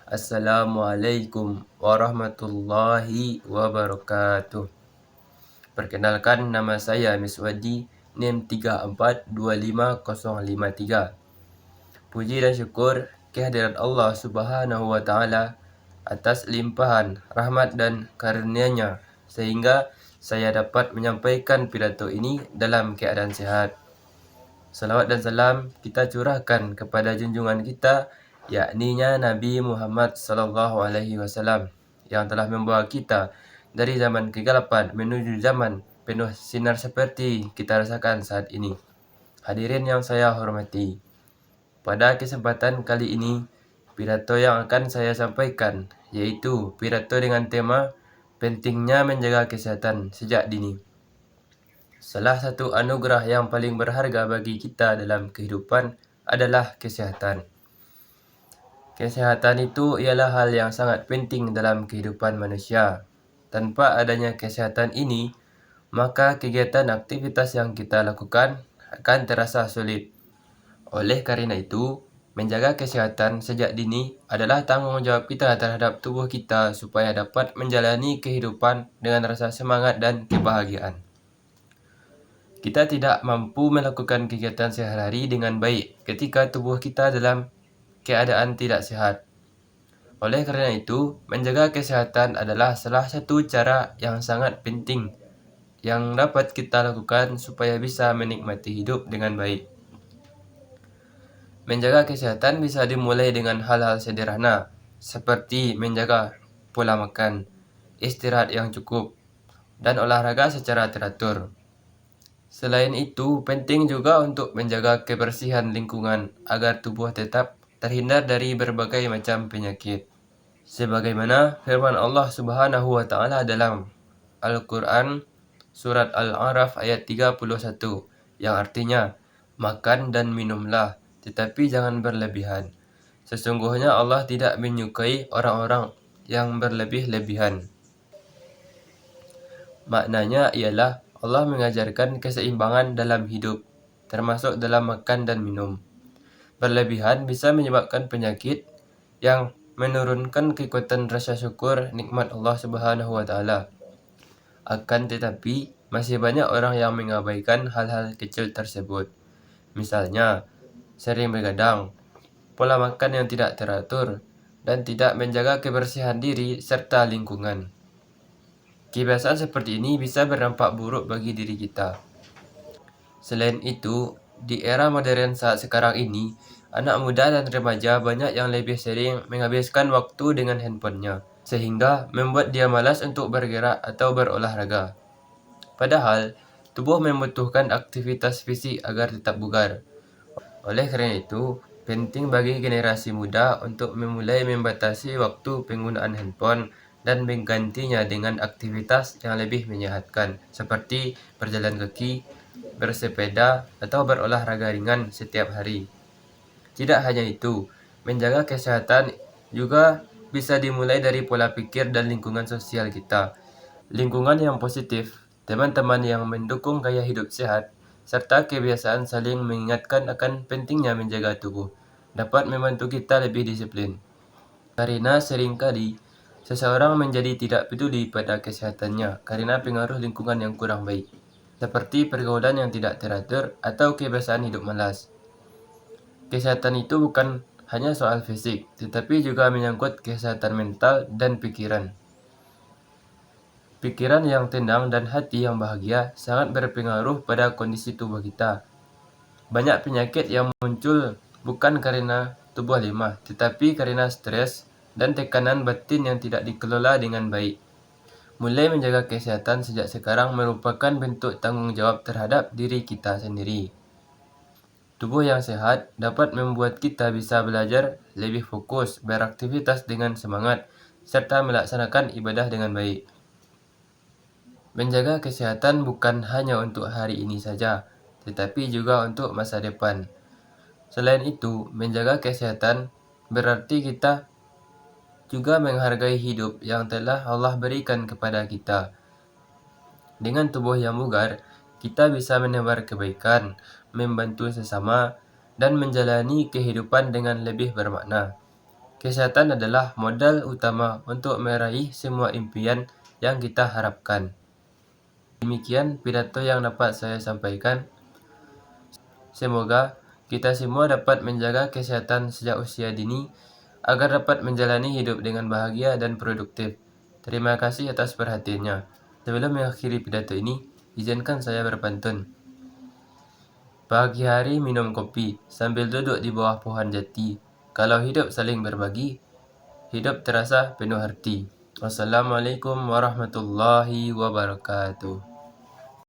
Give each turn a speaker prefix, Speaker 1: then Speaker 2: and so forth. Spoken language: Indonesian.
Speaker 1: Assalamualaikum warahmatullahi wabarakatuh. Perkenalkan, nama saya Miswadi, NIM 34250553. Puji dan syukur kehadirat Allah Subhanahu wa Ta'ala atas limpahan rahmat dan karunia-Nya sehingga saya dapat menyampaikan pidato ini dalam keadaan sehat. Salawat dan salam kita curahkan kepada junjungan kita, yakninya Nabi Muhammad SAW, yang telah membawa kita dari zaman kegelapan menuju zaman penuh sinar seperti kita rasakan saat ini. Hadirin yang saya hormati, pada kesempatan kali ini, pidato yang akan saya sampaikan yaitu pidato dengan tema pentingnya menjaga kesehatan sejak dini. Salah satu anugerah yang paling berharga bagi kita dalam kehidupan adalah kesehatan. Kesehatan itu ialah hal yang sangat penting dalam kehidupan manusia. Tanpa adanya kesehatan ini, maka kegiatan aktivitas yang kita lakukan akan terasa sulit. Oleh karena itu, menjaga kesehatan sejak dini adalah tanggung jawab kita terhadap tubuh kita supaya dapat menjalani kehidupan dengan rasa semangat dan kebahagiaan. Kita tidak mampu melakukan kegiatan sehari-hari dengan baik ketika tubuh kita dalam keadaan tidak sehat. Oleh karena itu, menjaga kesehatan adalah salah satu cara yang sangat penting yang dapat kita lakukan supaya bisa menikmati hidup dengan baik. Menjaga kesehatan bisa dimulai dengan hal-hal sederhana, seperti menjaga pola makan, istirahat yang cukup, dan olahraga secara teratur. Selain itu, penting juga untuk menjaga kebersihan lingkungan agar tubuh tetap terhindar dari berbagai macam penyakit. Sebagaimana firman Allah Subhanahu wa Ta'ala dalam Al-Quran Surat Al-A'raf ayat 31, yang artinya, makan dan minumlah, tetapi jangan berlebihan. Sesungguhnya Allah tidak menyukai orang-orang yang berlebih-lebihan. Maknanya ialah Allah mengajarkan keseimbangan dalam hidup, termasuk dalam makan dan minum. Berlebihan bisa menyebabkan penyakit yang menurunkan kekuatan rasa syukur nikmat Allah Subhanahu wa Ta'ala. Akan tetapi, masih banyak orang yang mengabaikan hal-hal kecil tersebut. Misalnya, sering begadang, pola makan yang tidak teratur, dan tidak menjaga kebersihan diri serta lingkungan. Kebiasaan seperti ini bisa berdampak buruk bagi diri kita. Selain itu, di era modern saat sekarang ini, anak muda dan remaja banyak yang lebih sering menghabiskan waktu dengan handphonenya, sehingga membuat dia malas untuk bergerak atau berolahraga. Padahal, tubuh membutuhkan aktivitas fisik agar tetap bugar. Oleh karena itu, penting bagi generasi muda untuk memulai membatasi waktu penggunaan handphone dan menggantinya dengan aktivitas yang lebih menyehatkan, seperti berjalan kaki, bersepeda, atau berolahraga ringan setiap hari. Tidak hanya itu, menjaga kesehatan juga bisa dimulai dari pola pikir dan lingkungan sosial kita. Lingkungan yang positif, teman-teman yang mendukung gaya hidup sehat, serta kebiasaan saling mengingatkan akan pentingnya menjaga tubuh, dapat membantu kita lebih disiplin. Karena seringkali seseorang menjadi tidak peduli pada kesehatannya karena pengaruh lingkungan yang kurang baik, seperti pergaulan yang tidak teratur atau kebiasaan hidup malas. Kesehatan itu bukan hanya soal fisik, tetapi juga menyangkut kesehatan mental dan pikiran. Pikiran yang tenang dan hati yang bahagia sangat berpengaruh pada kondisi tubuh kita. Banyak penyakit yang muncul bukan karena tubuh lemah, tetapi karena stres dan tekanan batin yang tidak dikelola dengan baik. Mulai menjaga kesehatan sejak sekarang merupakan bentuk tanggung jawab terhadap diri kita sendiri. Tubuh yang sehat dapat membuat kita bisa belajar lebih fokus, beraktivitas dengan semangat, serta melaksanakan ibadah dengan baik. Menjaga kesehatan bukan hanya untuk hari ini saja, tetapi juga untuk masa depan. Selain itu, menjaga kesehatan berarti kita juga menghargai hidup yang telah Allah berikan kepada kita. Dengan tubuh yang bugar, kita bisa menebar kebaikan, membantu sesama, dan menjalani kehidupan dengan lebih bermakna. Kesehatan adalah modal utama untuk meraih semua impian yang kita harapkan. Demikian pidato yang dapat saya sampaikan. Semoga kita semua dapat menjaga kesehatan sejak usia dini agar dapat menjalani hidup dengan bahagia dan produktif. Terima kasih atas perhatiannya. Sebelum mengakhiri pidato ini, izinkan saya berpantun. Pagi hari minum kopi sambil duduk di bawah pohon jati. Kalau hidup saling berbagi, hidup terasa penuh arti. Wassalamualaikum warahmatullahi wabarakatuh.